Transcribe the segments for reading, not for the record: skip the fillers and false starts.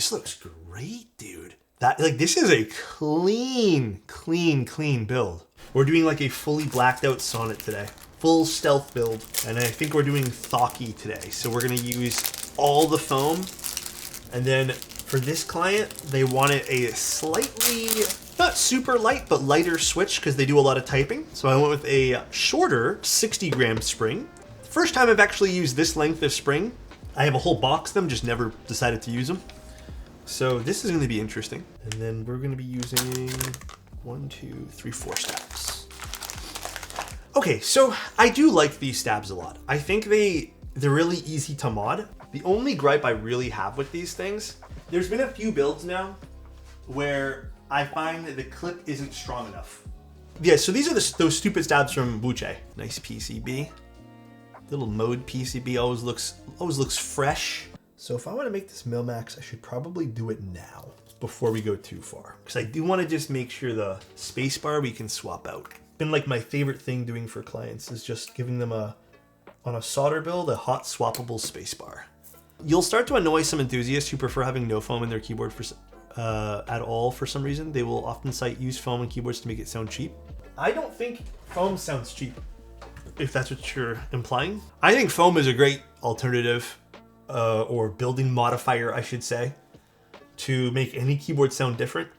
this looks great, dude. This is a clean build. We're doing like a fully blacked out Sonnet today. Full stealth build. And I think we're doing Thocky today. So we're gonna use all the foam. And then for this client, they wanted a slightly, not super light, but lighter switch because they do a lot of typing. So I went with a shorter 60 gram spring. First time I've actually used this length of spring. I have a whole box of them, just never decided to use them. So this is gonna be interesting. And then we're gonna be using 1, 2, 3, 4 stabs. Okay, so I do like these stabs a lot. I think they're really easy to mod. The only gripe I really have with these things, there's been a few builds now where I find that the clip isn't strong enough. Yeah, so these are those stupid stabs from Wuche. Nice PCB. Little mode PCB always looks fresh. So if I want to make this Milmax, I should probably do it now before we go too far. Because I do want to just make sure the spacebar we can swap out. Been like my favorite thing doing for clients is just giving them on a solder build, a hot swappable spacebar. You'll start to annoy some enthusiasts who prefer having no foam in their keyboard at all for some reason. They will often cite use foam in keyboards to make it sound cheap. I don't think foam sounds cheap, if that's what you're implying. I think foam is a great alternative, or building modifier, I should say, to make any keyboard sound different.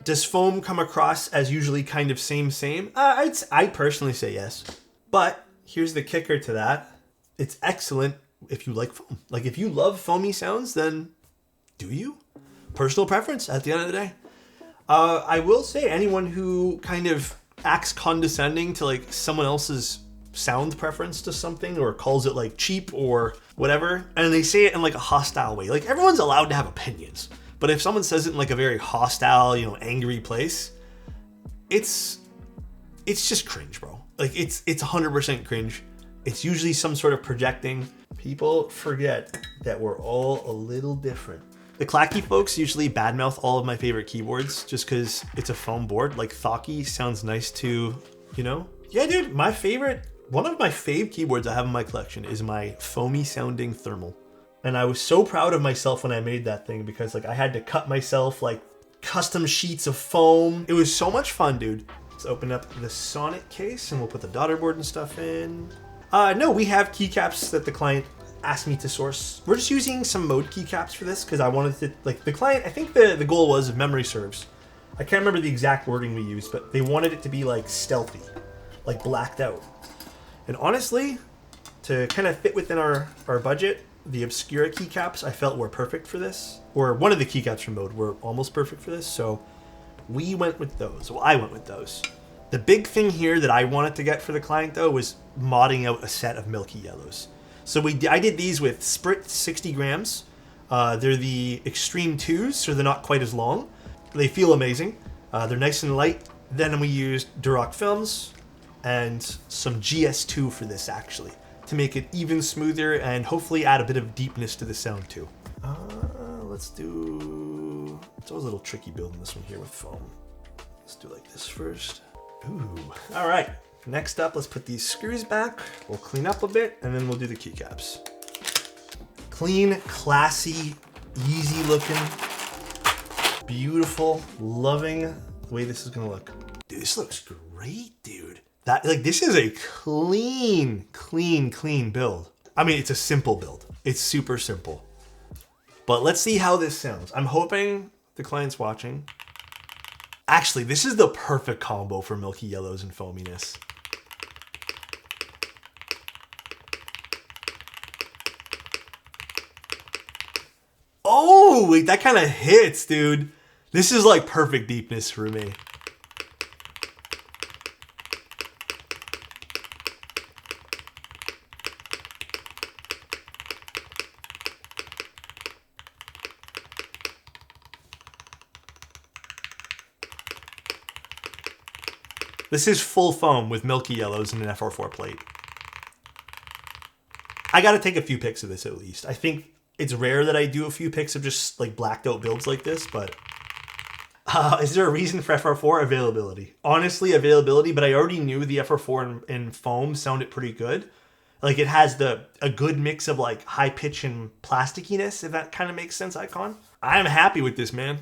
Does foam come across as usually kind of same? I'd personally say yes. But here's the kicker to that. It's excellent if you like foam. Like if you love foamy sounds, then do you? Personal preference at the end of the day. I will say anyone who kind of acts condescending to like someone else's sound preference to something or calls it like cheap or whatever, and they say it in like a hostile way. Like everyone's allowed to have opinions, but if someone says it in like a very hostile, angry place, it's just cringe, bro. Like it's 100% cringe. It's usually some sort of projecting. People forget that we're all a little different. The clacky folks usually badmouth all of my favorite keyboards just because it's a foam board. Like Thocky sounds nice to, Yeah, dude, one of my fave keyboards I have in my collection is my foamy sounding thermal. And I was so proud of myself when I made that thing because I had to cut myself custom sheets of foam. It was so much fun, dude. Let's open up the Sonnet case and we'll put the daughter board and stuff in. No, we have keycaps that the client asked me to source. We're just using some mode keycaps for this because I wanted to, the client, I think the goal was, if memory serves, I can't remember the exact wording we used, but they wanted it to be stealthy, blacked out. And honestly, to kind of fit within our budget, the Obscura keycaps I felt were perfect for this. Or one of the keycaps from Mode were almost perfect for this, so we went with those. Well, I went with those. The big thing here that I wanted to get for the client, though, was modding out a set of Milky Yellows. So I did these with Sprit 60 grams. They're the Extreme 2s, so they're not quite as long. They feel amazing. They're nice and light. Then we used Duroc films and some GS2 for this, actually, to make it even smoother and hopefully add a bit of deepness to the sound, too. It's always a little tricky building this one here with foam. Let's do like this first. Ooh, all right. Next up, let's put these screws back. We'll clean up a bit, and then we'll do the keycaps. Clean, classy, easy looking, beautiful, loving the way this is gonna look. Dude, this looks great, dude. This is a clean build. I mean, it's a simple build. It's super simple. But let's see how this sounds. I'm hoping the client's watching. Actually, this is the perfect combo for Milky Yellows and foaminess. Oh, wait, that kind of hits, dude. This is perfect deepness for me. This is full foam with Milky Yellows and an FR4 plate. I gotta take a few pics of this at least. I think it's rare that I do a few pics of just blacked out builds like this, but is there a reason for FR4? Availability. Honestly, availability, but I already knew the FR4 in foam sounded pretty good. It has a good mix of high pitch and plasticiness, if that kind of makes sense, Icon. I'm happy with this, man.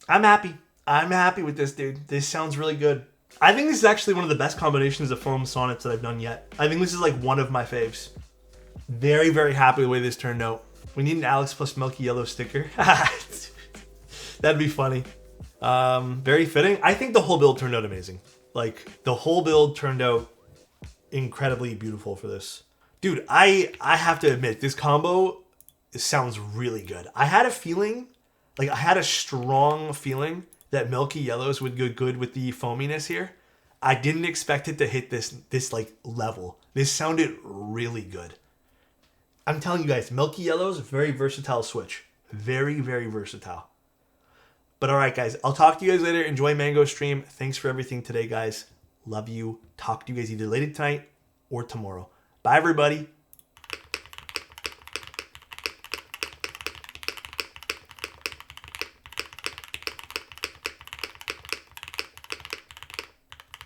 I'm happy. I'm happy with this, dude. This sounds really good. I think this is actually one of the best combinations of foam sonnets that I've done yet. I think this is like one of my faves. Very, very happy with the way this turned out. We need an Alex plus Milky Yellow sticker. That'd be funny. Very fitting. I think the whole build turned out amazing. Like, the whole build turned out incredibly beautiful for this. Dude, I have to admit, this combo sounds really good. I had a feeling, like I had a strong feeling that Milky Yellows would go good with the foaminess here. I didn't expect it to hit this like level. This sounded really good. I'm telling you guys, Milky Yellows, very versatile switch. Very, very versatile. But all right, guys, I'll talk to you guys later. Enjoy Mango stream. Thanks for everything today, guys. Love you. Talk to you guys either later tonight or tomorrow. Bye, everybody.